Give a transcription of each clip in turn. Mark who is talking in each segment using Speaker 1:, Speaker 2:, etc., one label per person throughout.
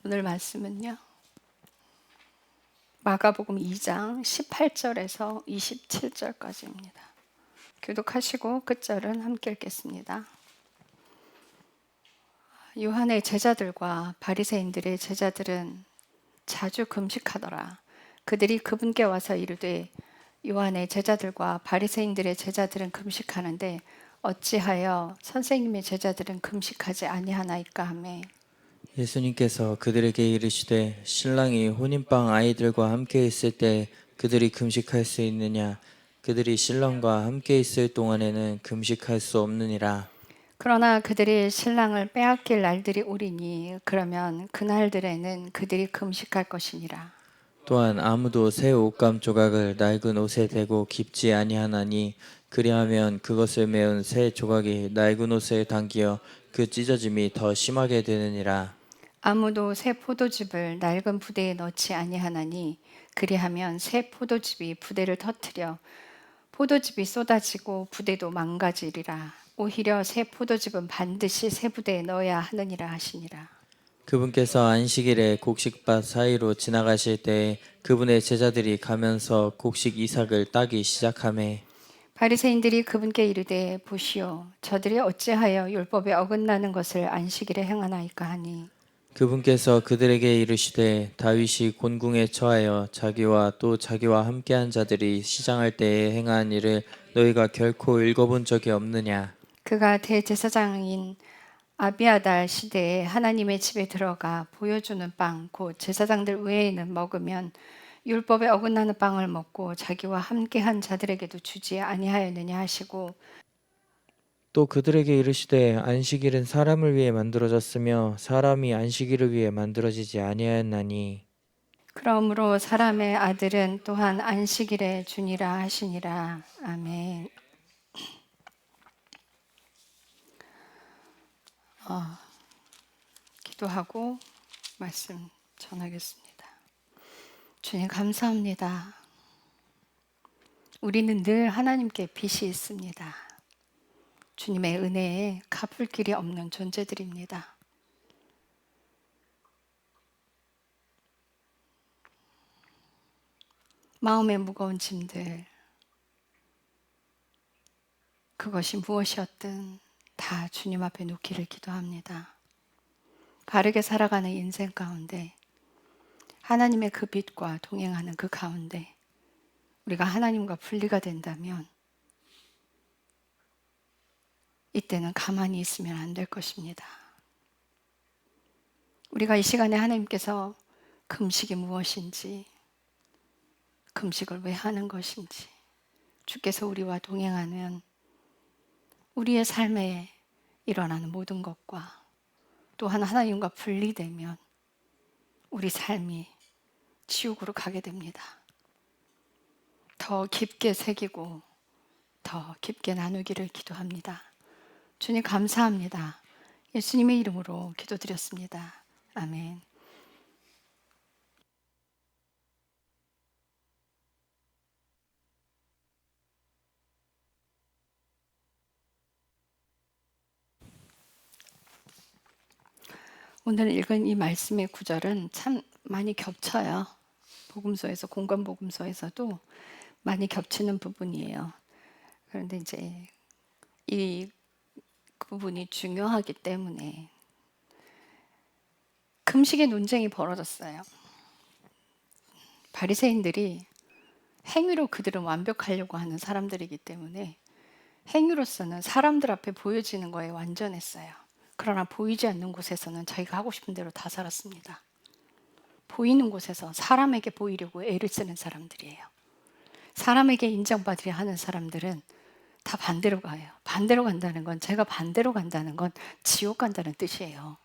Speaker 1: 오늘 말씀은요, 마가복음 2장 18절에서 27절까지입니다. 교독하시고 끝절은 함께 읽겠습니다. 요한의 제자들과 바리새인들의 제자들은 자주 금식하더라. 그들이 그분께 와서 이르되, 요한의 제자들과 바리새인들의 제자들은 금식하는데 어찌하여 선생님의 제자들은 금식하지 아니하나이까 하매,
Speaker 2: 예수님께서 그들에게 이르시되 신랑이 혼인방 아이들과 함께 있을 때 그들이 금식할 수 있느냐? 그들이 신랑과 함께 있을 동안에는 금식할 수 없느니라.
Speaker 1: 그러나 그들이 신랑을 빼앗길 날들이 오리니 그러면 그 날들에는 그들이 금식할 것이니라.
Speaker 2: 또한 아무도 새 옷감 조각을 낡은 옷에 대고 깁지 아니하나니 그리하면 그것을 메운 새 조각이 낡은 옷을 당기어 그 찢어짐이 더 심하게 되느니라.
Speaker 1: 아무도 새 포도즙을 낡은 부대에 넣지 아니하나니 그리하면 새 포도즙이 부대를 터뜨려 포도즙이 쏟아지고 부대도 망가지리라. 오히려 새 포도즙은 반드시 새 부대에 넣어야 하느니라 하시니라.
Speaker 2: 그분께서 안식일에 곡식밭 사이로 지나가실 때에 그분의 제자들이 가면서 곡식 이삭을 따기 시작하매
Speaker 1: 바리새인들이 그분께 이르되, 보시오, 저들이 어찌하여 율법에 어긋나는 것을 안식일에 행하나이까 하니,
Speaker 2: 그분께서 그들에게 이르시되 다윗이 곤궁에 처하여 자기와 또 자기와 함께한 자들이 시장할 때에 행한 일을 너희가 결코 읽어본 적이 없느냐?
Speaker 1: 그가 대제사장인 아비아달 시대에 하나님의 집에 들어가 보여주는 빵, 곧 제사장들 외에는 먹으면 율법에 어긋나는 빵을 먹고 자기와 함께한 자들에게도 주지 아니하였느냐 하시고,
Speaker 2: 또 그들에게 이르시되 안식일은 사람을 위해 만들어졌으며 사람이 안식일을 위해 만들어지지 아니하였나니
Speaker 1: 그러므로 사람의 아들은 또한 안식일에 주니라 하시니라. 아멘. 기도하고 말씀 전하겠습니다. 주님 감사합니다. 우리는 늘 하나님께 빚이 있습니다. 주님의 은혜에 갚을 길이 없는 존재들입니다. 마음의 무거운 짐들, 그것이 무엇이었든 다 주님 앞에 놓기를 기도합니다. 바르게 살아가는 인생 가운데 하나님의 그 빛과 동행하는 그 가운데 우리가 하나님과 분리가 된다면 이때는 가만히 있으면 안 될 것입니다. 우리가 이 시간에 하나님께서 금식이 무엇인지, 금식을 왜 하는 것인지, 주께서 우리와 동행하는 우리의 삶에 일어나는 모든 것과 또한 하나님과 분리되면 우리 삶이 지옥으로 가게 됩니다. 더 깊게 새기고 더 깊게 나누기를 기도합니다. 주님 감사합니다. 예수님의 이름으로 기도드렸습니다. 아멘. 오늘 읽은 이 말씀의 구절은 참 많이 겹쳐요. 복음서에서, 공간 복음서에서도 많이 겹치는 부분이에요. 그런데 이제 이 부분이 중요하기 때문에 금식의 논쟁이 벌어졌어요. 바리새인들이 행위로 그들은 완벽하려고 하는 사람들이기 때문에 행위로서는 사람들 앞에 보여지는 거에 완전했어요. 그러나 보이지 않는 곳에서는 자기가 하고 싶은 대로 다 살았습니다. 보이는 곳에서 사람에게 보이려고 애를 쓰는 사람들이에요. 사람에게 인정받으려 하는 사람들은 다 반대로 가요. 반대로 간다는 건, 제가 반대로 간다는 건 지옥 간다는 뜻이에요.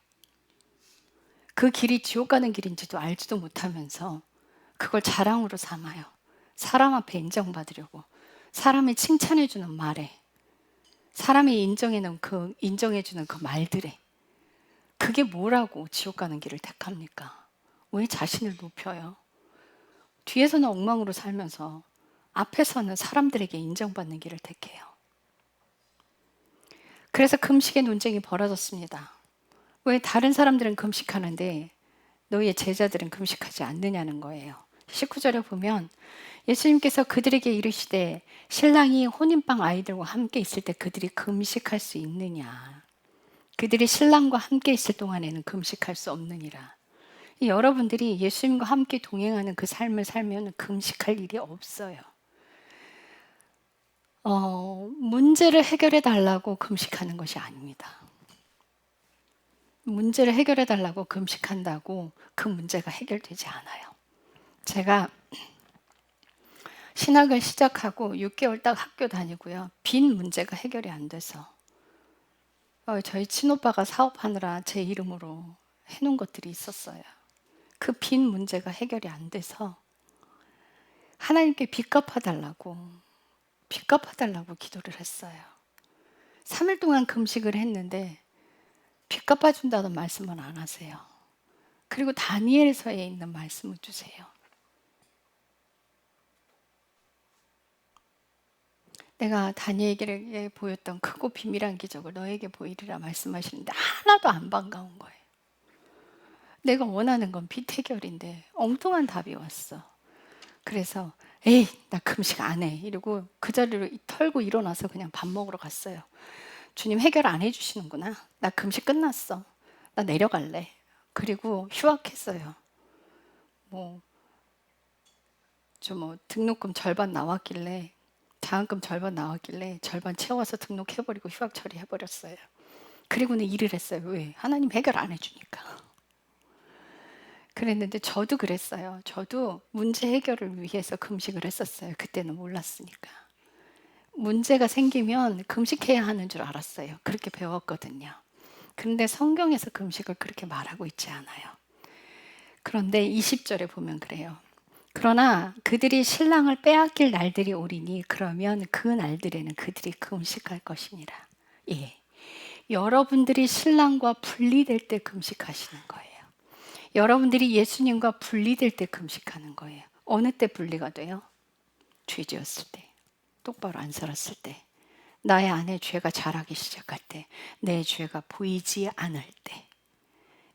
Speaker 1: 그 길이 지옥 가는 길인지도 알지도 못하면서 그걸 자랑으로 삼아요. 사람 앞에 인정받으려고. 사람이 칭찬해주는 말에, 사람이 인정해주는 그 말들에, 그게 뭐라고 지옥 가는 길을 택합니까? 왜 자신을 높여요? 뒤에서는 엉망으로 살면서 앞에서는 사람들에게 인정받는 길을 택해요. 그래서 금식의 논쟁이 벌어졌습니다. 왜 다른 사람들은 금식하는데 너희의 제자들은 금식하지 않느냐는 거예요. 19절에 보면 예수님께서 그들에게 이르시되 신랑이 혼인방 아이들과 함께 있을 때 그들이 금식할 수 있느냐. 그들이 신랑과 함께 있을 동안에는 금식할 수 없느니라. 여러분들이 예수님과 함께 동행하는 그 삶을 살면 금식할 일이 없어요. 문제를 해결해 달라고 금식하는 것이 아닙니다. 문제를 해결해 달라고 금식한다고 그 문제가 해결되지 않아요. 제가 신학을 시작하고 6개월 딱 학교 다니고요. 빈 문제가 해결이 안 돼서 저희 친오빠가 사업하느라 제 이름으로 해놓은 것들이 있었어요. 그 빈 문제가 해결이 안 돼서 하나님께 빚 갚아달라고 기도를 했어요. 3일 동안 금식을 했는데 빚 갚아준다는 말씀은 안 하세요. 그리고 다니엘서에 있는 말씀을 주세요. 내가 다니엘에게 보였던 크고 비밀한 기적을 너에게 보이리라 말씀하시는데 하나도 안 반가운 거예요. 내가 원하는 건 빚 해결인데 엉뚱한 답이 왔어. 그래서 에이 나 금식 안 해 이러고 그 자리를 털고 일어나서 그냥 밥 먹으러 갔어요. 주님 해결 안 해주시는구나. 나 금식 끝났어. 나 내려갈래. 그리고 휴학했어요. 등록금 절반 나왔길래 장학금 절반 나왔길래 절반 채워서 등록해버리고 휴학 처리해버렸어요. 그리고는 일을 했어요. 왜? 하나님 해결 안 해주니까. 그랬는데 저도 그랬어요. 저도 문제 해결을 위해서 금식을 했었어요. 그때는 몰랐으니까. 문제가 생기면 금식해야 하는 줄 알았어요. 그렇게 배웠거든요. 그런데 성경에서 금식을 그렇게 말하고 있지 않아요. 그런데 20절에 보면 그래요. 그러나 그들이 신랑을 빼앗길 날들이 오리니 그러면 그 날들에는 그들이 금식할 것이니라. 예. 여러분들이 신랑과 분리될 때 금식하시는 거예요. 여러분들이 예수님과 분리될 때 금식하는 거예요. 어느 때 분리가 돼요? 죄 지었을 때. 똑바로 안 살았을 때. 나의 안에 죄가 자라기 시작할 때. 내 죄가 보이지 않을 때.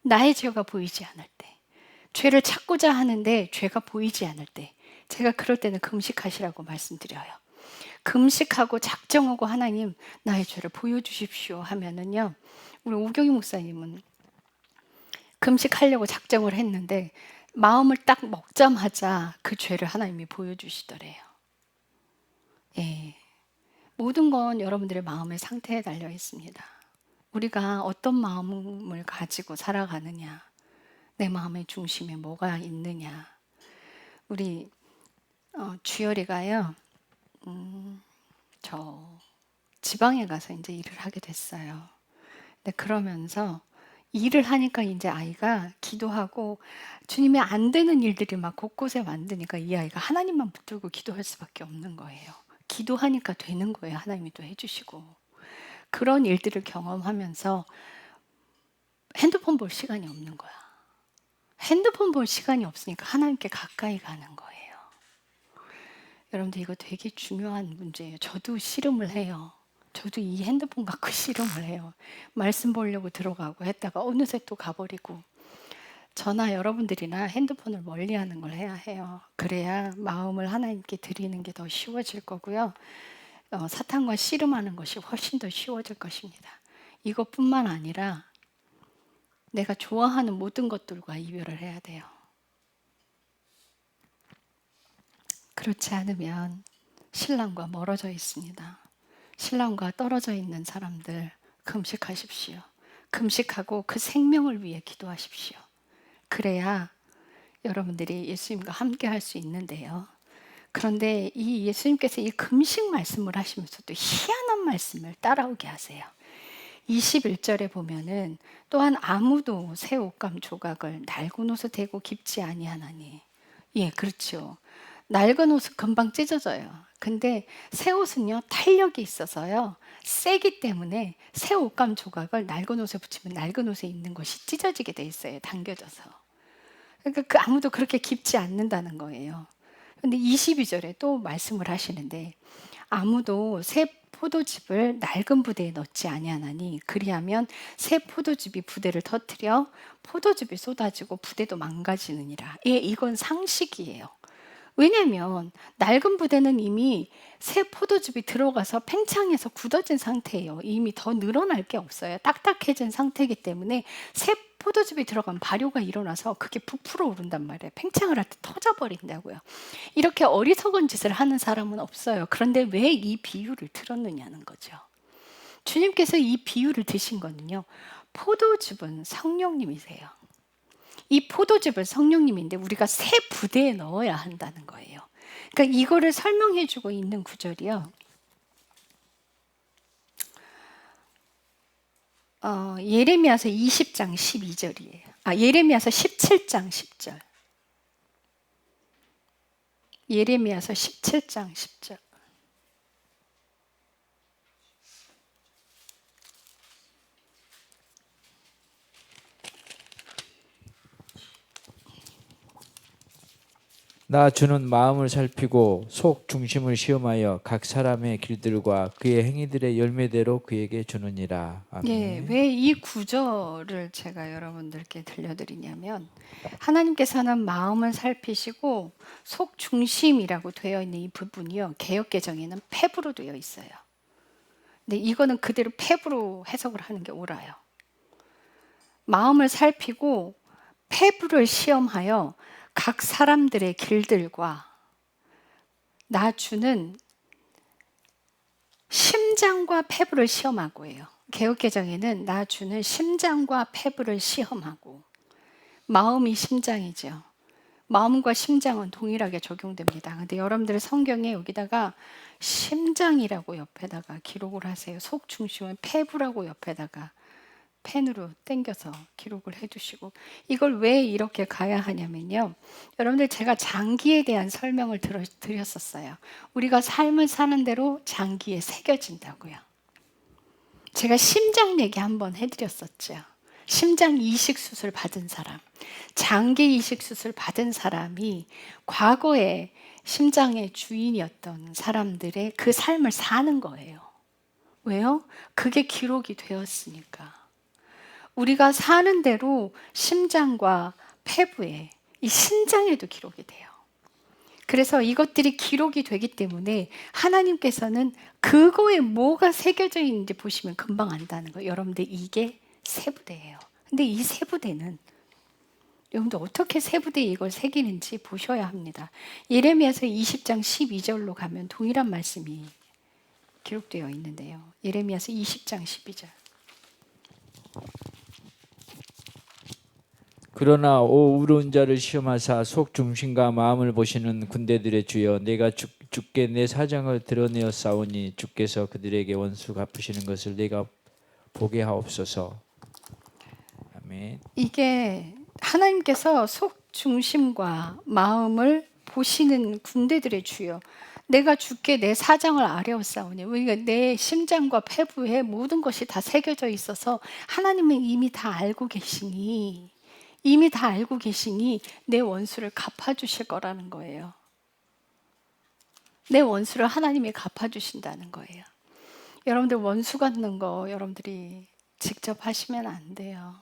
Speaker 1: 나의 죄가 보이지 않을 때. 죄를 찾고자 하는데 죄가 보이지 않을 때. 제가 그럴 때는 금식하시라고 말씀드려요. 금식하고 작정하고 하나님 나의 죄를 보여주십시오 하면은요. 우리 오경희 목사님은 금식하려고 작정을 했는데 마음을 딱 먹자마자 그 죄를 하나님이 보여주시더래요. 예. 모든 건 여러분들의 마음의 상태에 달려 있습니다. 우리가 어떤 마음을 가지고 살아가느냐, 내 마음의 중심에 뭐가 있느냐. 우리 주열이가요, 저 지방에 가서 이제 일을 하게 됐어요. 근데 그러면서 일을 하니까 이제 아이가 기도하고 주님이 안 되는 일들이 막 곳곳에 만드니까 이 아이가 하나님만 붙들고 기도할 수밖에 없는 거예요. 기도하니까 되는 거예요. 하나님이 또 해주시고. 그런 일들을 경험하면서 핸드폰 볼 시간이 없는 거야. 핸드폰 볼 시간이 없으니까 하나님께 가까이 가는 거예요. 여러분들 이거 되게 중요한 문제예요. 저도 씨름을 해요. 저도 이 핸드폰 갖고 씨름을 해요. 말씀 보려고 들어가고 했다가 어느새 또 가버리고. 저나 여러분들이나 핸드폰을 멀리하는 걸 해야 해요. 그래야 마음을 하나님께 드리는 게 더 쉬워질 거고요. 사탄과 씨름하는 것이 훨씬 더 쉬워질 것입니다. 이것뿐만 아니라 내가 좋아하는 모든 것들과 이별을 해야 돼요. 그렇지 않으면 신랑과 멀어져 있습니다. 신랑과 떨어져 있는 사람들 금식하십시오. 금식하고 그 생명을 위해 기도하십시오. 그래야 여러분들이 예수님과 함께 할 수 있는데요. 그런데 이 예수님께서 이 금식 말씀을 하시면서도 희한한 말씀을 따라오게 하세요. 21절에 보면은 또한 아무도 새 옷감 조각을 낡은 옷에 대고 깁지 아니하나니. 예, 그렇죠. 낡은 옷은 금방 찢어져요. 근데 새 옷은요, 탄력이 있어서요, 세기 때문에 새 옷감 조각을 낡은 옷에 붙이면 낡은 옷에 있는 것이 찢어지게 돼 있어요. 당겨져서. 그러니까 아무도 그렇게 깁지 않는다는 거예요. 근데 22절에 또 말씀을 하시는데 아무도 새 포도즙을 낡은 부대에 넣지 아니하나니 그리하면 새 포도즙이 부대를 터뜨려 포도즙이 쏟아지고 부대도 망가지느니라. 예, 이건 상식이에요. 왜냐하면 낡은 부대는 이미 새 포도즙이 들어가서 팽창해서 굳어진 상태예요. 이미 더 늘어날 게 없어요. 딱딱해진 상태이기 때문에 새 포도즙이 들어가면 발효가 일어나서 그게 부풀어 오른단 말이에요. 팽창을 할 때 터져버린다고요. 이렇게 어리석은 짓을 하는 사람은 없어요. 그런데 왜 이 비유를 들었느냐는 거죠. 주님께서 이 비유를 드신 거는요. 포도즙은 성령님이세요. 이 포도즙을 성령님인데 우리가 새 부대에 넣어야 한다는 거예요. 그러니까 이거를 설명해 주고 있는 구절이요. 예레미야서 20장 12절이에요. 예레미야서 17장 10절. 예레미야서 17장 10절.
Speaker 3: 나 주는 마음을 살피고 속 중심을 시험하여 각 사람의 길들과 그의 행위들의 열매대로 그에게 주느니라. 아멘.
Speaker 1: 예, 왜 이 구절을 제가 여러분들께 들려드리냐면 하나님께서 하는 마음을 살피시고 속 중심이라고 되어 있는 이 부분이요. 개역개정에는 폐부로 되어 있어요. 근데 이거는 그대로 폐부로 해석을 하는 게 옳아요. 마음을 살피고 폐부를 시험하여 각 사람들의 길들과 나 주는 심장과 폐부를 시험하고예요. 개역개정에는 나 주는 심장과 폐부를 시험하고 마음이 심장이죠. 마음과 심장은 동일하게 적용됩니다. 근데 여러분들 성경에 여기다가 심장이라고 옆에다가 기록을 하세요. 속 중심은 폐부라고 옆에다가 펜으로 땡겨서 기록을 해두시고 이걸 왜 이렇게 가야 하냐면요. 여러분들 제가 장기에 대한 설명을 드렸었어요. 우리가 삶을 사는 대로 장기에 새겨진다고요. 제가 심장 얘기 한번 해드렸었죠. 심장 이식 수술 받은 사람, 장기 이식 수술 받은 사람이 과거에 심장의 주인이었던 사람들의 그 삶을 사는 거예요. 왜요? 그게 기록이 되었으니까. 우리가 사는 대로 심장과 폐부에 이 신장에도 기록이 돼요. 그래서 이것들이 기록이 되기 때문에 하나님께서는 그거에 뭐가 새겨져 있는지 보시면 금방 안다는 거예요. 여러분들 이게 세부대예요. 근데 이 세부대는 여러분들 어떻게 세부대에 이걸 새기는지 보셔야 합니다. 예레미야서 20장 12절로 가면 동일한 말씀이 기록되어 있는데요. 예레미야서 20장 12절.
Speaker 3: 그러나 오 의로운 자를 시험하사 속 중심과 마음을 보시는 군대들의 주여, 내가 주께 내 사정을 드러내어 싸우니 주께서 그들에게 원수 갚으시는 것을 내가 보게 하옵소서. 아멘.
Speaker 1: 이게 하나님께서 속 중심과 마음을 보시는 군대들의 주여, 내가 주께 내 사정을 아뢰었사오니. 그러니까 내 심장과 폐부에 모든 것이 다 새겨져 있어서 하나님은 이미 다 알고 계시니 내 원수를 갚아주실 거라는 거예요. 내 원수를 하나님이 갚아주신다는 거예요. 여러분들 원수 갚는 거 여러분들이 직접 하시면 안 돼요.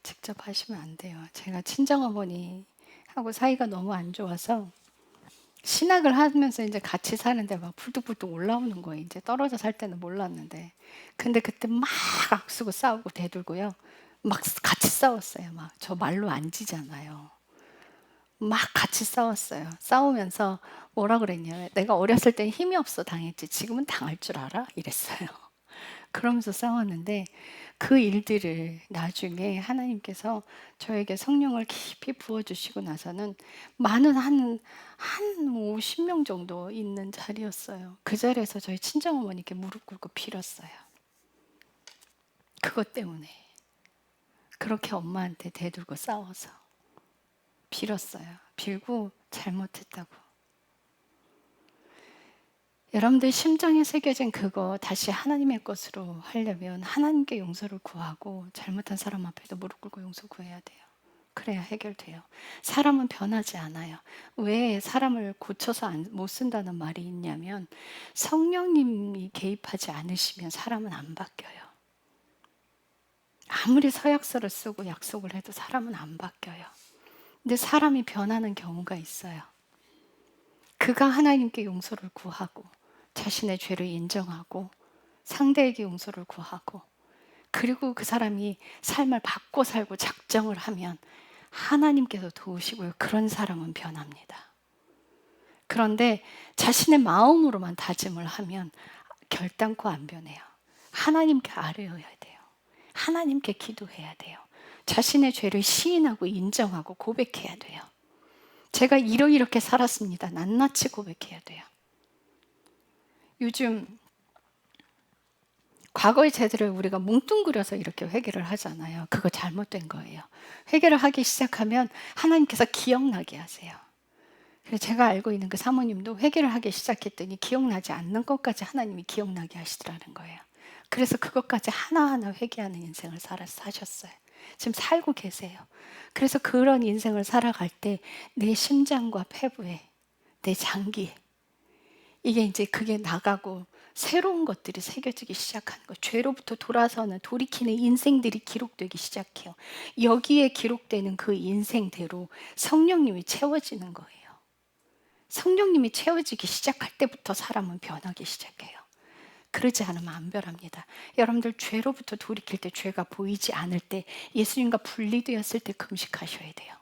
Speaker 1: 직접 하시면 안 돼요. 제가 친정어머니하고 사이가 너무 안 좋아서 신학을 하면서 이제 같이 사는데 막 불뚝불뚝 올라오는 거예요. 이제 떨어져 살 때는 몰랐는데. 근데 그때 막 악수고 싸우고 대들고요. 막 같이 싸웠어요. 막 저 말로 안 지잖아요. 막 같이 싸웠어요. 싸우면서 뭐라 그랬냐면 내가 어렸을 때 힘이 없어 당했지. 지금은 당할 줄 알아? 이랬어요. 그러면서 싸웠는데 그 일들을 나중에 하나님께서 저에게 성령을 깊이 부어주시고 나서는 많은 한 50명 정도 있는 자리였어요. 그 자리에서 저희 친정어머니께 무릎 꿇고 빌었어요. 그것 때문에 그렇게 엄마한테 대들고 싸워서 빌었어요. 빌고 잘못했다고. 여러분들 심장에 새겨진 그거 다시 하나님의 것으로 하려면 하나님께 용서를 구하고 잘못한 사람 앞에도 무릎 꿇고 용서 구해야 돼요. 그래야 해결돼요. 사람은 변하지 않아요. 왜 사람을 고쳐서 못 쓴다는 말이 있냐면 성령님이 개입하지 않으시면 사람은 안 바뀌어요. 아무리 서약서를 쓰고 약속을 해도 사람은 안 바뀌어요. 근데 사람이 변하는 경우가 있어요. 그가 하나님께 용서를 구하고 자신의 죄를 인정하고 상대에게 용서를 구하고 그리고 그 사람이 삶을 바꿔 살고 작정을 하면 하나님께서 도우시고요. 그런 사람은 변합니다. 그런데 자신의 마음으로만 다짐을 하면 결단코 안 변해요. 하나님께 아뢰어야 돼요. 하나님께 기도해야 돼요. 자신의 죄를 시인하고 인정하고 고백해야 돼요. 제가 이렇게 살았습니다. 낱낱이 고백해야 돼요. 요즘 과거의 죄들을 우리가 뭉뚱그려서 이렇게 회개를 하잖아요. 그거 잘못된 거예요. 회개를 하기 시작하면 하나님께서 기억나게 하세요. 그래서 제가 알고 있는 그 사모님도 회개를 하기 시작했더니 기억나지 않는 것까지 하나님이 기억나게 하시더라는 거예요. 그래서 그것까지 하나하나 회개하는 인생을 사셨어요. 지금 살고 계세요. 그래서 그런 인생을 살아갈 때 내 심장과 폐부에, 내 장기에 이게 이제 그게 나가고 새로운 것들이 새겨지기 시작하는 거예요. 죄로부터 돌아서는 돌이키는 인생들이 기록되기 시작해요. 여기에 기록되는 그 인생대로 성령님이 채워지는 거예요. 성령님이 채워지기 시작할 때부터 사람은 변하기 시작해요. 그러지 않으면 안 변합니다. 여러분들 죄로부터 돌이킬 때 죄가 보이지 않을 때 예수님과 분리되었을 때 금식하셔야 돼요.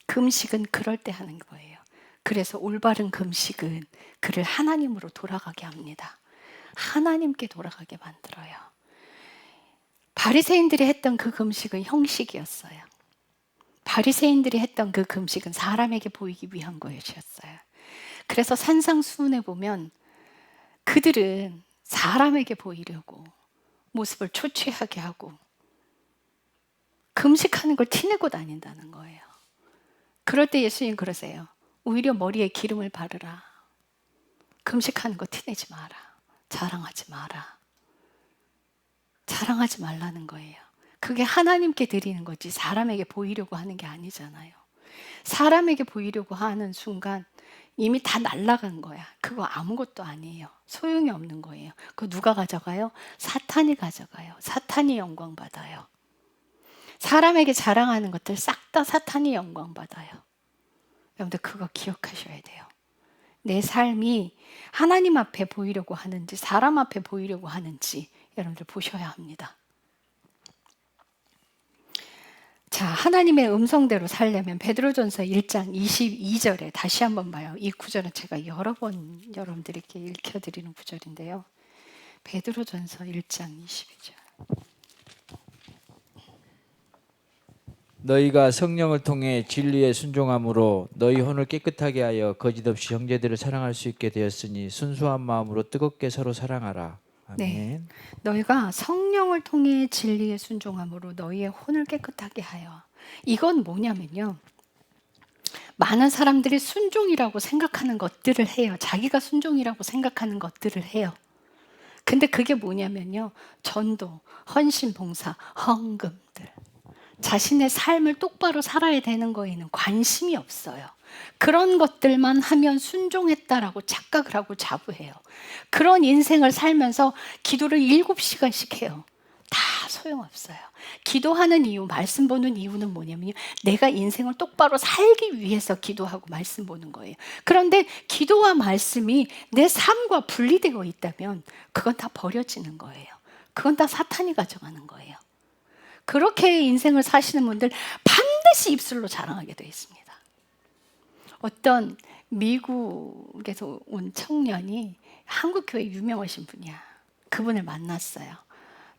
Speaker 1: 금식은 그럴 때 하는 거예요. 그래서 올바른 금식은 그를 하나님으로 돌아가게 합니다. 하나님께 돌아가게 만들어요. 바리새인들이 했던 그 금식은 형식이었어요. 바리새인들이 했던 그 금식은 사람에게 보이기 위한 것이었어요. 그래서 산상수훈에 보면 그들은 사람에게 보이려고 모습을 초췌하게 하고 금식하는 걸 티내고 다닌다는 거예요. 그럴 때 예수님 그러세요. 오히려 머리에 기름을 바르라. 금식하는 거 티내지 마라. 자랑하지 마라. 자랑하지 말라는 거예요. 그게 하나님께 드리는 거지 사람에게 보이려고 하는 게 아니잖아요. 사람에게 보이려고 하는 순간 이미 다 날아간 거야. 그거 아무것도 아니에요. 소용이 없는 거예요. 그거 누가 가져가요? 사탄이 가져가요. 사탄이 영광 받아요. 사람에게 자랑하는 것들 싹 다 사탄이 영광 받아요. 여러분들 그거 기억하셔야 돼요. 내 삶이 하나님 앞에 보이려고 하는지 사람 앞에 보이려고 하는지 여러분들 보셔야 합니다. 자, 하나님의 음성대로 살려면 베드로전서 1장 22절에 다시 한번 봐요. 이 구절은 제가 여러 번 여러분들에게 읽혀드리는 구절인데요. 베드로전서 1장 22절.
Speaker 3: 너희가 성령을 통해 진리에 순종함으로 너희 혼을 깨끗하게 하여 거짓없이 형제들을 사랑할 수 있게 되었으니 순수한 마음으로 뜨겁게 서로 사랑하라. 아멘.
Speaker 1: 네, 너희가 성령을 통해 진리에 순종함으로 너희의 혼을 깨끗하게 하여. 이건 뭐냐면요. 많은 사람들이 순종이라고 생각하는 것들을 해요. 자기가 순종이라고 생각하는 것들을 해요. 근데 그게 뭐냐면요. 전도, 헌신, 봉사, 헌금들. 자신의 삶을 똑바로 살아야 되는 거에는 관심이 없어요. 그런 것들만 하면 순종했다라고 착각을 하고 자부해요. 그런 인생을 살면서 기도를 7시간씩 해요. 다 소용없어요. 기도하는 이유, 말씀 보는 이유는 뭐냐면요. 내가 인생을 똑바로 살기 위해서 기도하고 말씀 보는 거예요. 그런데 기도와 말씀이 내 삶과 분리되어 있다면 그건 다 버려지는 거예요. 그건 다 사탄이 가져가는 거예요. 그렇게 인생을 사시는 분들 반드시 입술로 자랑하게 되어 있습니다. 어떤 미국에서 온 청년이 한국 교회 유명하신 분이야. 그분을 만났어요.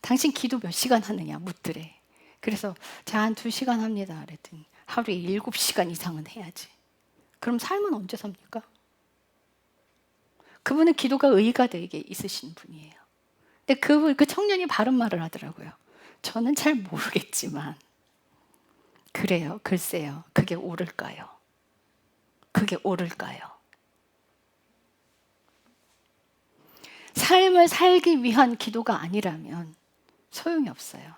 Speaker 1: 당신 기도 몇 시간 하느냐 묻더래. 그래서 제가 한 2시간 합니다. 그랬더니 하루에 7시간 이상은 해야지. 그럼 삶은 언제 삽니까? 그분은 기도가 의가 되게 있으신 분이에요. 근데 그 청년이 바른 말을 하더라고요. 저는 잘 모르겠지만 그래요. 글쎄요. 그게 옳을까요? 그게 옳을까요? 삶을 살기 위한 기도가 아니라면 소용이 없어요.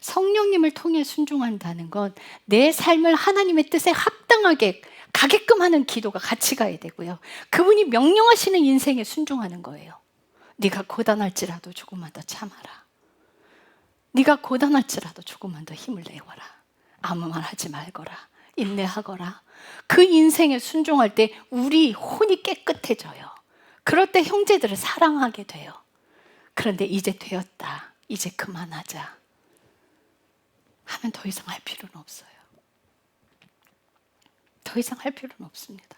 Speaker 1: 성령님을 통해 순종한다는 건 내 삶을 하나님의 뜻에 합당하게 가게끔 하는 기도가 같이 가야 되고요. 그분이 명령하시는 인생에 순종하는 거예요. 네가 고단할지라도 조금만 더 참아라. 네가 고단할지라도 조금만 더 힘을 내거라. 아무 말 하지 말거라. 인내하거라. 그 인생에 순종할 때 우리 혼이 깨끗해져요. 그럴 때 형제들을 사랑하게 돼요. 그런데 이제 되었다. 이제 그만하자. 하면 더 이상 할 필요는 없어요. 더 이상 할 필요는 없습니다.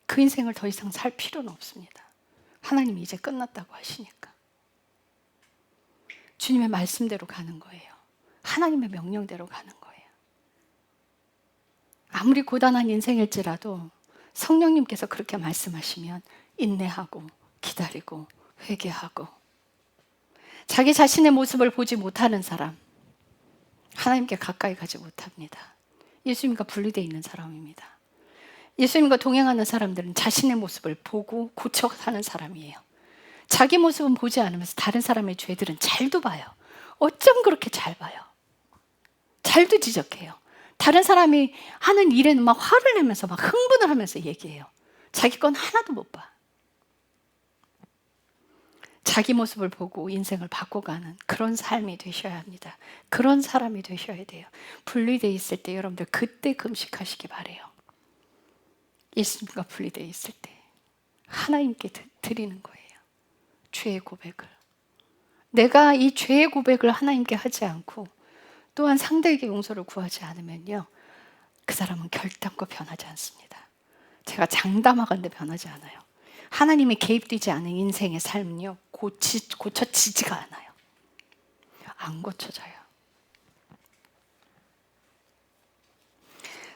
Speaker 1: 그 인생을 더 이상 살 필요는 없습니다. 하나님이 이제 끝났다고 하시니까. 주님의 말씀대로 가는 거예요. 하나님의 명령대로 가는 거예요. 아무리 고단한 인생일지라도 성령님께서 그렇게 말씀하시면 인내하고 기다리고 회개하고, 자기 자신의 모습을 보지 못하는 사람, 하나님께 가까이 가지 못합니다. 예수님과 분리되어 있는 사람입니다. 예수님과 동행하는 사람들은 자신의 모습을 보고 고쳐 사는 사람이에요. 자기 모습은 보지 않으면서 다른 사람의 죄들은 잘도 봐요. 어쩜 그렇게 잘 봐요. 잘도 지적해요. 다른 사람이 하는 일에는 막 화를 내면서 막 흥분을 하면서 얘기해요. 자기 건 하나도 못 봐. 자기 모습을 보고 인생을 바꿔가는 그런 삶이 되셔야 합니다. 그런 사람이 되셔야 돼요. 분리되어 있을 때 여러분들 그때 금식하시기 바래요. 예수님과 분리되어 있을 때 하나님께 드리는 거예요. 죄의 고백을. 내가 이 죄의 고백을 하나님께 하지 않고 또한 상대에게 용서를 구하지 않으면요, 그 사람은 결단코 변하지 않습니다. 제가 장담하건대 변하지 않아요. 하나님이 개입되지 않은 인생의 삶은요, 고쳐지지가 않아요. 안 고쳐져요.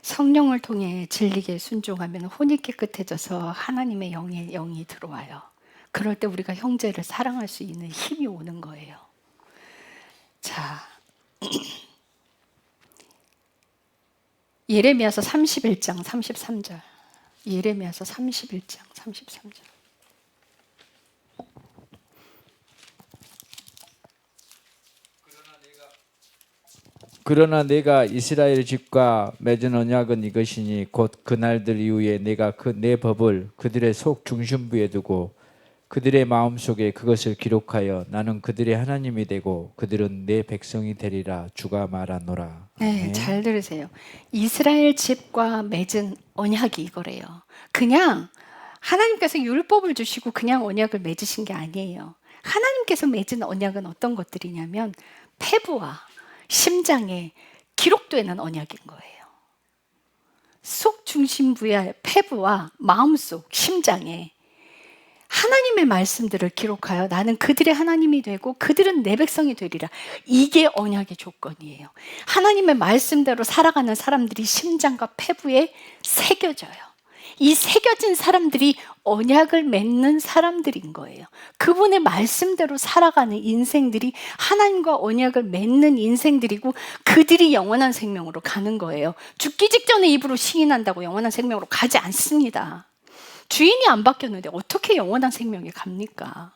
Speaker 1: 성령을 통해 진리에 순종하면 혼이 깨끗해져서 하나님의 영이 들어와요. 그럴 때 우리가 형제를 사랑할 수 있는 힘이 오는 거예요. 자, 예레미야서 31장 33절. 예레미야서 31장 33절.
Speaker 3: 그러나 내가 이스라엘 집과 맺은 언약은 이것이니 곧 그날들 이후에 내가 내 법을 그들의 속 중심부에 두고 그들의 마음속에 그것을 기록하여 나는 그들의 하나님이 되고 그들은 내 백성이 되리라. 주가 말하노라.
Speaker 1: 네, 잘 들으세요. 이스라엘 집과 맺은 언약이 이거래요. 그냥 하나님께서 율법을 주시고 그냥 언약을 맺으신 게 아니에요. 하나님께서 맺은 언약은 어떤 것들이냐면 폐부와 심장에 기록되는 언약인 거예요. 속 중심부의 폐부와 마음속, 심장에 하나님의 말씀들을 기록하여 나는 그들의 하나님이 되고 그들은 내 백성이 되리라. 이게 언약의 조건이에요. 하나님의 말씀대로 살아가는 사람들이 심장과 폐부에 새겨져요. 이 새겨진 사람들이 언약을 맺는 사람들인 거예요. 그분의 말씀대로 살아가는 인생들이 하나님과 언약을 맺는 인생들이고 그들이 영원한 생명으로 가는 거예요. 죽기 직전에 입으로 시인한다고 영원한 생명으로 가지 않습니다. 주인이 안 바뀌었는데 어떻게 영원한 생명에 갑니까?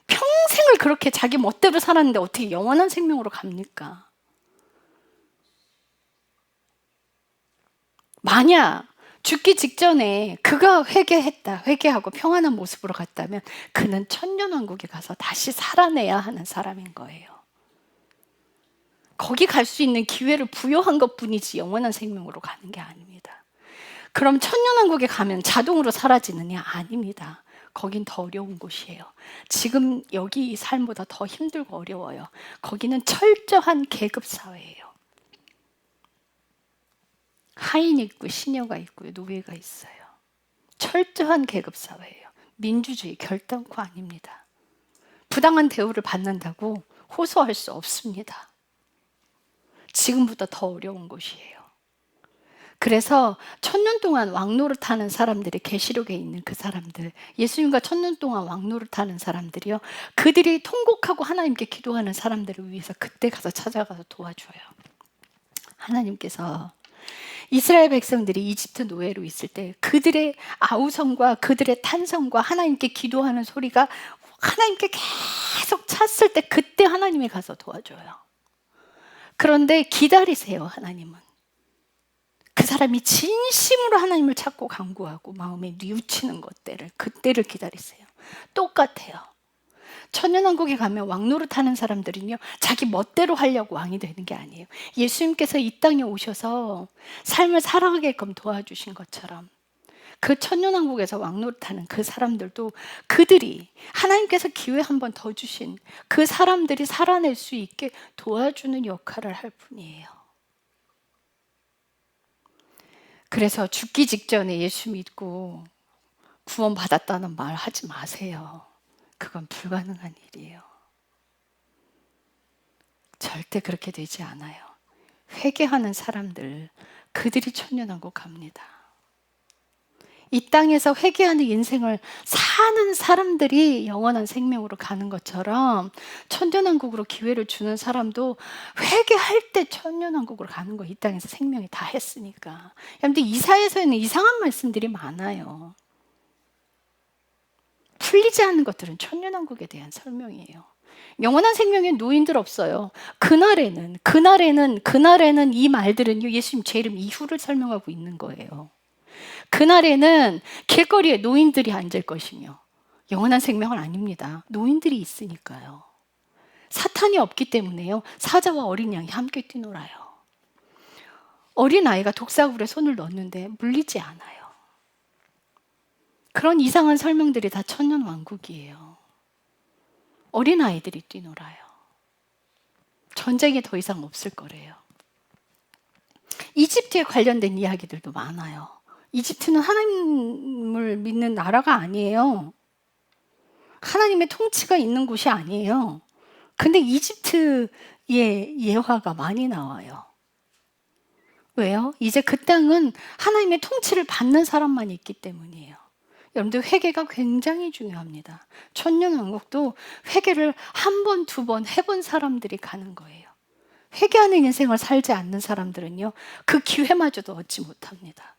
Speaker 1: 평생을 그렇게 자기 멋대로 살았는데 어떻게 영원한 생명으로 갑니까? 만약 죽기 직전에 그가 회개하고 평안한 모습으로 갔다면 그는 천년왕국에 가서 다시 살아내야 하는 사람인 거예요. 거기 갈 수 있는 기회를 부여한 것뿐이지 영원한 생명으로 가는 게 아닙니다. 그럼 천년왕국에 가면 자동으로 사라지느냐? 아닙니다. 거긴 더 어려운 곳이에요. 지금 여기 이 삶보다 더 힘들고 어려워요. 거기는 철저한 계급사회예요. 하인이 있고 시녀가 있고 노예가 있어요. 철저한 계급사회예요. 민주주의 결단코 아닙니다. 부당한 대우를 받는다고 호소할 수 없습니다. 지금보다 더 어려운 곳이에요. 그래서 천년 동안 왕노릇하는 사람들이, 계시록에 있는 그 사람들, 예수님과 천년 동안 왕노릇하는 사람들이요, 그들이 통곡하고 하나님께 기도하는 사람들을 위해서 그때 가서 찾아가서 도와줘요. 하나님께서 이스라엘 백성들이 이집트 노예로 있을 때 그들의 아우성과 그들의 탄성과 하나님께 기도하는 소리가 하나님께 계속 찼을 때 그때 하나님이 가서 도와줘요. 그런데 기다리세요, 하나님은. 그 사람이 진심으로 하나님을 찾고 간구하고 마음에 뉘우치는 그때를 기다리세요. 똑같아요. 천년왕국에 가면 왕 노릇하는 사람들은요, 자기 멋대로 하려고 왕이 되는 게 아니에요. 예수님께서 이 땅에 오셔서 삶을 살아가게끔 도와주신 것처럼 그 천년왕국에서 왕 노릇하는 그 사람들도 그들이 하나님께서 기회 한 번 더 주신 그 사람들이 살아낼 수 있게 도와주는 역할을 할 뿐이에요. 그래서 죽기 직전에 예수 믿고 구원받았다는 말 하지 마세요. 그건 불가능한 일이에요. 절대 그렇게 되지 않아요. 회개하는 사람들, 그들이 천년왕국 갑니다. 이 땅에서 회개하는 인생을 사는 사람들이 영원한 생명으로 가는 것처럼 천년왕국으로 기회를 주는 사람도 회개할 때 천년왕국으로 가는 거예요. 이 땅에서 생명이 다 했으니까. 그런데 이사야서에는 이상한 말씀들이 많아요. 풀리지 않는 것들은 천년왕국에 대한 설명이에요. 영원한 생명에 노인들 없어요. 그날에는 이 말들은요, 예수님 제 이름 이후를 설명하고 있는 거예요. 그날에는 길거리에 노인들이 앉을 것이며, 영원한 생명은 아닙니다. 노인들이 있으니까요. 사탄이 없기 때문에요, 사자와 어린 양이 함께 뛰놀아요. 어린 아이가 독사굴에 손을 넣었는데 물리지 않아요. 그런 이상한 설명들이 다 천년왕국이에요. 어린 아이들이 뛰놀아요. 전쟁이 더 이상 없을 거래요. 이집트에 관련된 이야기들도 많아요. 이집트는 하나님을 믿는 나라가 아니에요. 하나님의 통치가 있는 곳이 아니에요. 근데 이집트의 예화가 많이 나와요. 왜요? 이제 그 땅은 하나님의 통치를 받는 사람만 있기 때문이에요. 여러분들, 회개가 굉장히 중요합니다. 천년왕국도 회개를 한 번, 두 번 해본 사람들이 가는 거예요. 회개하는 인생을 살지 않는 사람들은요, 그 기회마저도 얻지 못합니다.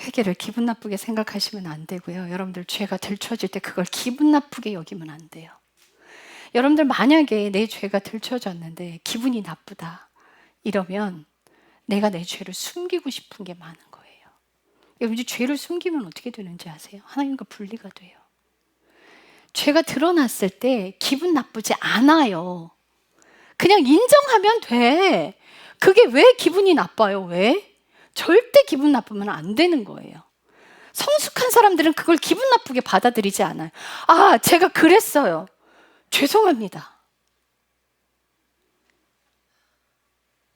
Speaker 1: 회개를 기분 나쁘게 생각하시면 안 되고요. 여러분들, 죄가 들춰질 때 그걸 기분 나쁘게 여기면 안 돼요. 여러분들, 만약에 내 죄가 들춰졌는데 기분이 나쁘다 이러면 내가 내 죄를 숨기고 싶은 게 많은 거예요. 여러분들, 죄를 숨기면 어떻게 되는지 아세요? 하나님과 분리가 돼요. 죄가 드러났을 때 기분 나쁘지 않아요. 그냥 인정하면 돼. 그게 왜 기분이 나빠요? 왜? 절대 기분 나쁘면 안 되는 거예요. 성숙한 사람들은 그걸 기분 나쁘게 받아들이지 않아요. 아, 제가 그랬어요. 죄송합니다.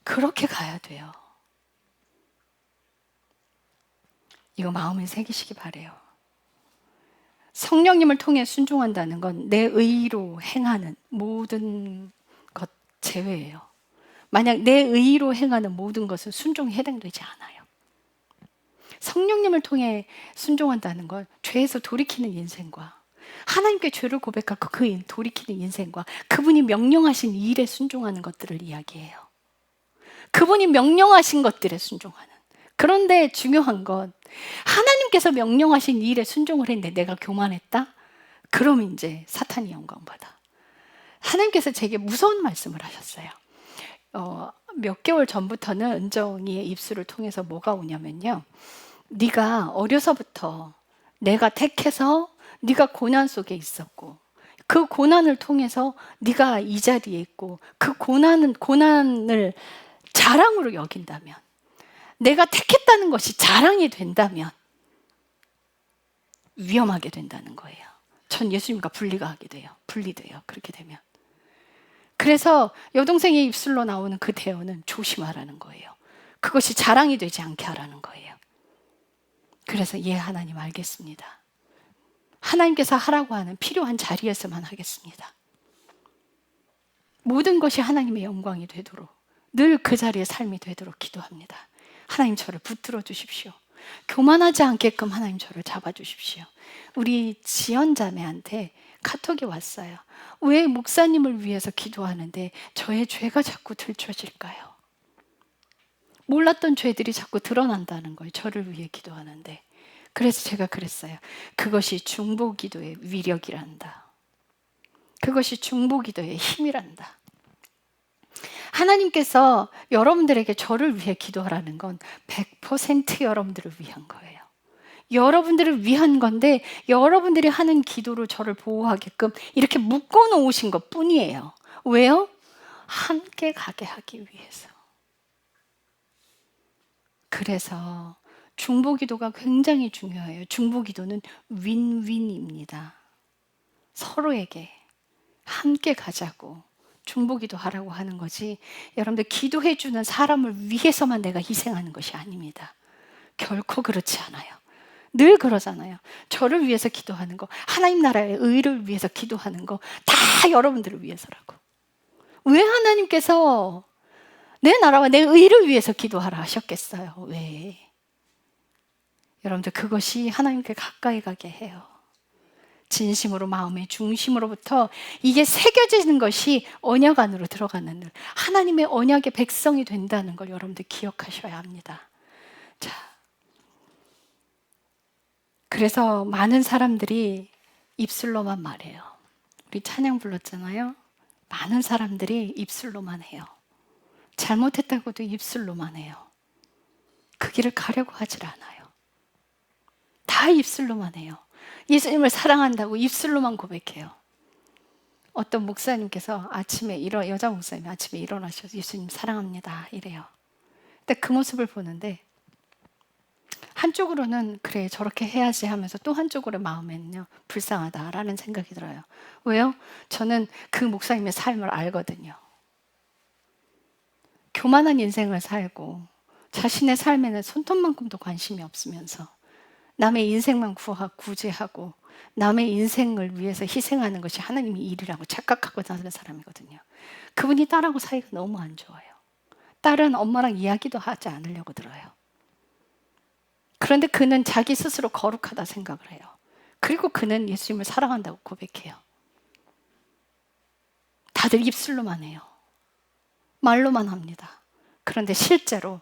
Speaker 1: 그렇게 가야 돼요. 이거 마음에 새기시기 바래요. 성령님을 통해 순종한다는 건 내 의로 행하는 모든 것 제외예요. 만약 내 의로 행하는 모든 것은 순종에 해당되지 않아요. 성령님을 통해 순종한다는 건 죄에서 돌이키는 인생과 하나님께 죄를 고백하고 그 돌이키는 인생과 그분이 명령하신 일에 순종하는 것들을 이야기해요. 그분이 명령하신 것들에 순종하는. 그런데 중요한 건 하나님께서 명령하신 일에 순종을 했는데 내가 교만했다? 그럼 이제 사탄이 영광받아. 하나님께서 제게 무서운 말씀을 하셨어요. 몇 개월 전부터는 은정이의 입술을 통해서 뭐가 오냐면요, 네가 어려서부터 내가 택해서 네가 고난 속에 있었고 그 고난을 통해서 네가 이 자리에 있고 그 고난을 자랑으로 여긴다면, 내가 택했다는 것이 자랑이 된다면 위험하게 된다는 거예요. 전 예수님과 분리돼요. 그렇게 되면. 그래서 여동생의 입술로 나오는 그 대언은 조심하라는 거예요. 그것이 자랑이 되지 않게 하라는 거예요. 그래서 예, 하나님 알겠습니다. 하나님께서 하라고 하는 필요한 자리에서만 하겠습니다. 모든 것이 하나님의 영광이 되도록 늘 그 자리의 삶이 되도록 기도합니다. 하나님, 저를 붙들어 주십시오. 교만하지 않게끔 하나님, 저를 잡아주십시오. 우리 지연자매한테 카톡이 왔어요. 왜 목사님을 위해서 기도하는데 저의 죄가 자꾸 들춰질까요? 몰랐던 죄들이 자꾸 드러난다는 거예요. 저를 위해 기도하는데. 그래서 제가 그랬어요. 그것이 중보기도의 위력이란다. 그것이 중보기도의 힘이란다. 하나님께서 여러분들에게 저를 위해 기도하라는 건 100% 여러분들을 위한 거예요. 여러분들을 위한 건데 여러분들이 하는 기도로 저를 보호하게끔 이렇게 묶어 놓으신 것 뿐이에요. 왜요? 함께 가게 하기 위해서. 그래서 중보기도가 굉장히 중요해요. 중보기도는 윈윈입니다. 서로에게 함께 가자고 중보기도 하라고 하는 거지, 여러분들 기도해 주는 사람을 위해서만 내가 희생하는 것이 아닙니다. 결코 그렇지 않아요. 늘 그러잖아요. 저를 위해서 기도하는 거, 하나님 나라의 의를 위해서 기도하는 거 다 여러분들을 위해서라고. 왜 하나님께서 내 나라와 내 의를 위해서 기도하라 하셨겠어요? 왜? 여러분들 그것이 하나님께 가까이 가게 해요. 진심으로, 마음의 중심으로부터 이게 새겨지는 것이 언약 안으로 들어가는 늘 하나님의 언약의 백성이 된다는 걸 여러분들 기억하셔야 합니다. 자, 그래서 많은 사람들이 입술로만 말해요. 우리 찬양 불렀잖아요. 많은 사람들이 입술로만 해요. 잘못했다고도 입술로만 해요. 그 길을 가려고 하질 않아요. 다 입술로만 해요. 예수님을 사랑한다고 입술로만 고백해요. 어떤 목사님께서 여자 목사님이 아침에 일어나셔서 예수님 사랑합니다 이래요. 근데 그 모습을 보는데 한쪽으로는 그래 저렇게 해야지 하면서 또 한쪽으로 마음에는요 불쌍하다라는 생각이 들어요. 왜요? 저는 그 목사님의 삶을 알거든요. 교만한 인생을 살고 자신의 삶에는 손톱만큼도 관심이 없으면서 남의 인생만 구제하고 남의 인생을 위해서 희생하는 것이 하나님의 일이라고 착각하고 사는 사람이거든요. 그분이 딸하고 사이가 너무 안 좋아요. 딸은 엄마랑 이야기도 하지 않으려고 들어요. 그런데 그는 자기 스스로 거룩하다 생각을 해요. 그리고 그는 예수님을 사랑한다고 고백해요. 다들 입술로만 해요. 말로만 합니다. 그런데 실제로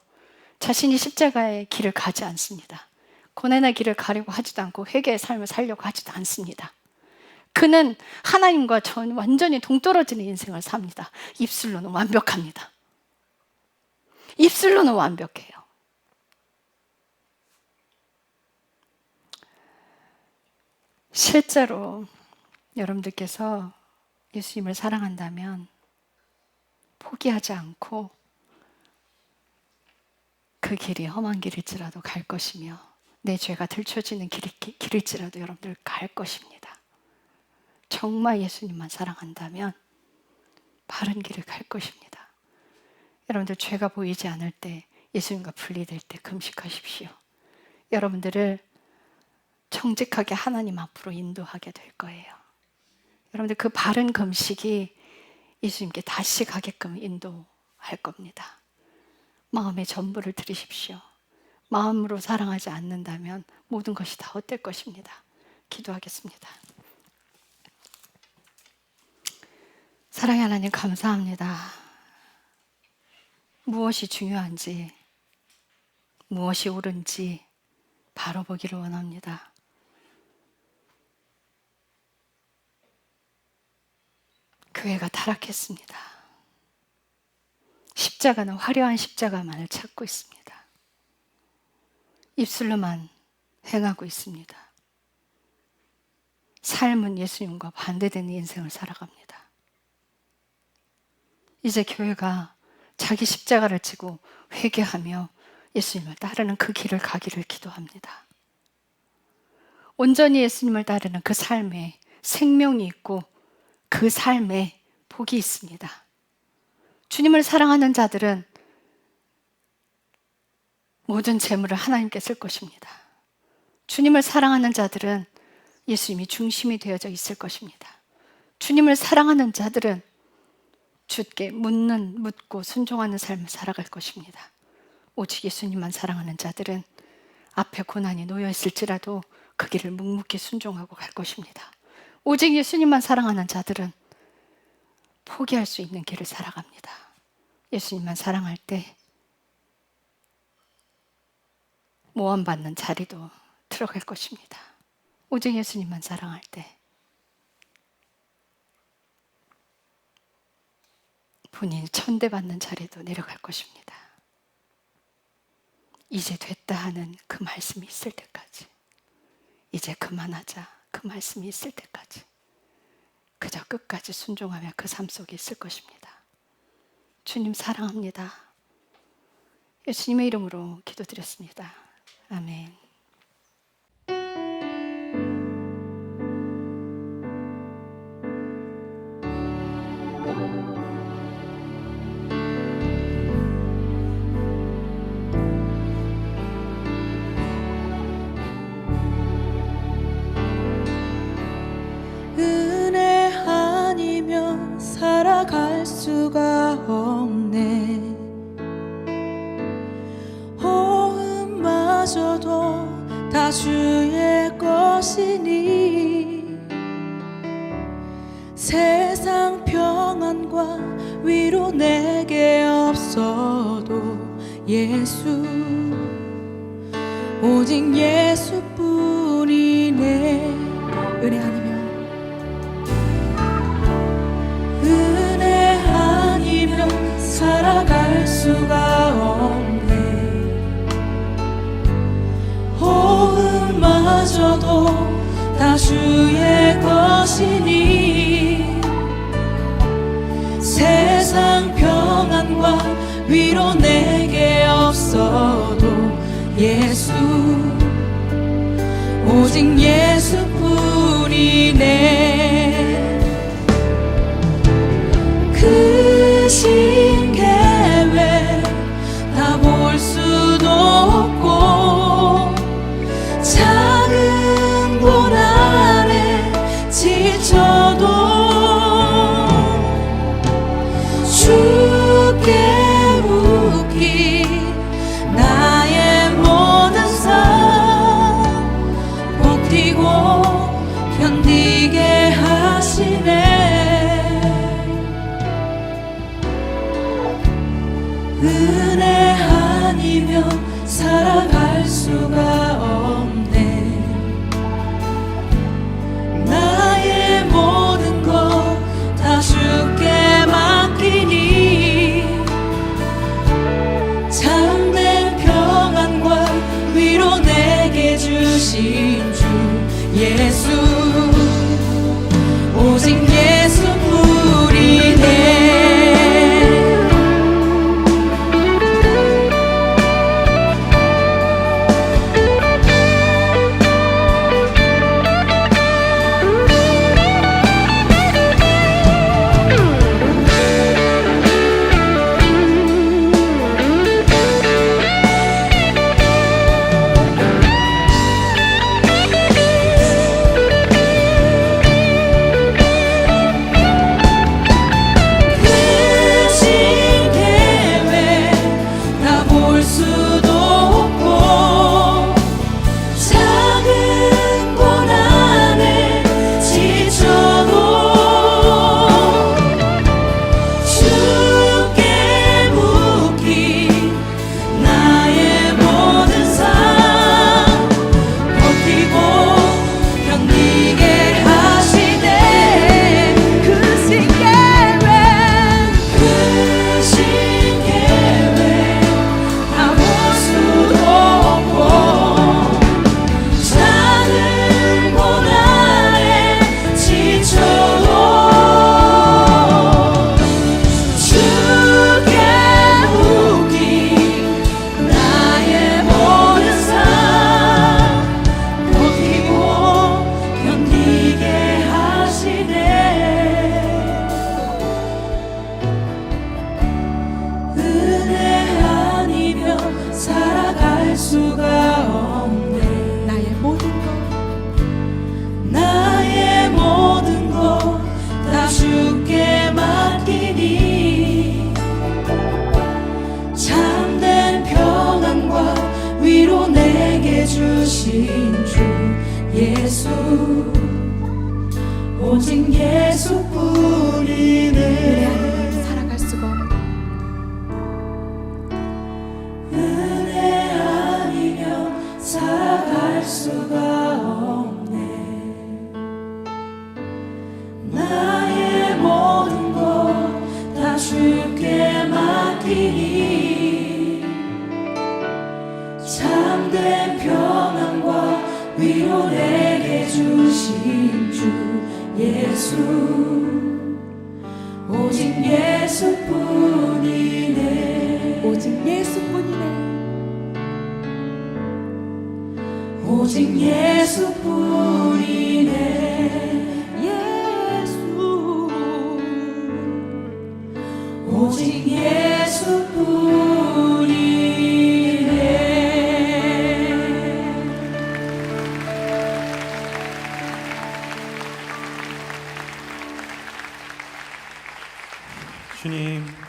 Speaker 1: 자신이 십자가의 길을 가지 않습니다. 고난의 길을 가려고 하지도 않고 회개의 삶을 살려고 하지도 않습니다. 그는 하나님과 완전히 동떨어지는 인생을 삽니다. 입술로는 완벽합니다. 입술로는 완벽해요. 실제로 여러분들께서 예수님을 사랑한다면 포기하지 않고 그 길이 험한 길일지라도 갈 것이며 내 죄가 들춰지는 길일지라도 여러분들 갈 것입니다. 정말 예수님만 사랑한다면 바른 길을 갈 것입니다. 여러분들 죄가 보이지 않을 때 예수님과 분리될 때 금식하십시오. 여러분들을 정직하게 하나님 앞으로 인도하게 될 거예요. 여러분들 그 바른 금식이 예수님께 다시 가게끔 인도할 겁니다. 마음의 전부를 드리십시오. 마음으로 사랑하지 않는다면 모든 것이 다 헛될 것입니다. 기도하겠습니다. 사랑의 하나님 감사합니다. 무엇이 중요한지, 무엇이 옳은지 바로 보기를 원합니다. 교회가 타락했습니다. 십자가는 화려한 십자가만을 찾고 있습니다. 입술로만 행하고 있습니다. 삶은 예수님과 반대되는 인생을 살아갑니다. 이제 교회가 자기 십자가를 지고 회개하며 예수님을 따르는 그 길을 가기를 기도합니다. 온전히 예수님을 따르는 그 삶에 생명이 있고 그 삶에 복이 있습니다. 주님을 사랑하는 자들은 모든 재물을 하나님께 쓸 것입니다. 주님을 사랑하는 자들은 예수님이 중심이 되어져 있을 것입니다. 주님을 사랑하는 자들은 주께 묻고 순종하는 삶을 살아갈 것입니다. 오직 예수님만 사랑하는 자들은 앞에 고난이 놓여 있을지라도 그 길을 묵묵히 순종하고 갈 것입니다. 오직 예수님만 사랑하는 자들은 포기할 수 있는 길을 살아갑니다. 예수님만 사랑할 때 모함받는 자리도 들어갈 것입니다. 오직 예수님만 사랑할 때 본인이 천대받는 자리도 내려갈 것입니다. 이제 됐다 하는 그 말씀이 있을 때까지, 이제 그만하자 그 말씀이 있을 때까지 그저 끝까지 순종하며 그 삶 속에 있을 것입니다. 주님 사랑합니다. 예수님의 이름으로 기도드렸습니다. 아멘.
Speaker 4: 은혜 아니면 살아갈 수가 없네. 호흡마저도 다 주의 것이니 세상 평안과 위로 내게 없어도 예수, 오직 예수뿐이네. 은혜 아니면 살아갈 수가 없네. 호흡마저도 다 주의 것이니 세상 평안과 위로 내게 없어도 예수, 오직 예수뿐이네. 크신 계획 다 볼 수도 없고 작은 고난에 지쳐도 주께 묻기 나의 모든 삶 버티고 견디게 하시네. 은혜 아니면 살아갈 수가 없네. 나의 모든 것 다 주께 맡기니 참된 평안과 위로 내게 주신 주 예수, 오직 예수뿐이네. 주신 주 예수, 오직 예수뿐이네.
Speaker 5: 살아갈 수가 없네.
Speaker 4: 은혜 아니면 살아갈 수가 없네. 나의 모든 것 다 주께 또 내게 주신 주 예수 오직 예수뿐이네
Speaker 5: 오직 예수뿐이네
Speaker 4: 오직 예수뿐이네
Speaker 5: 예수
Speaker 4: 오직 예수뿐이네
Speaker 6: 주님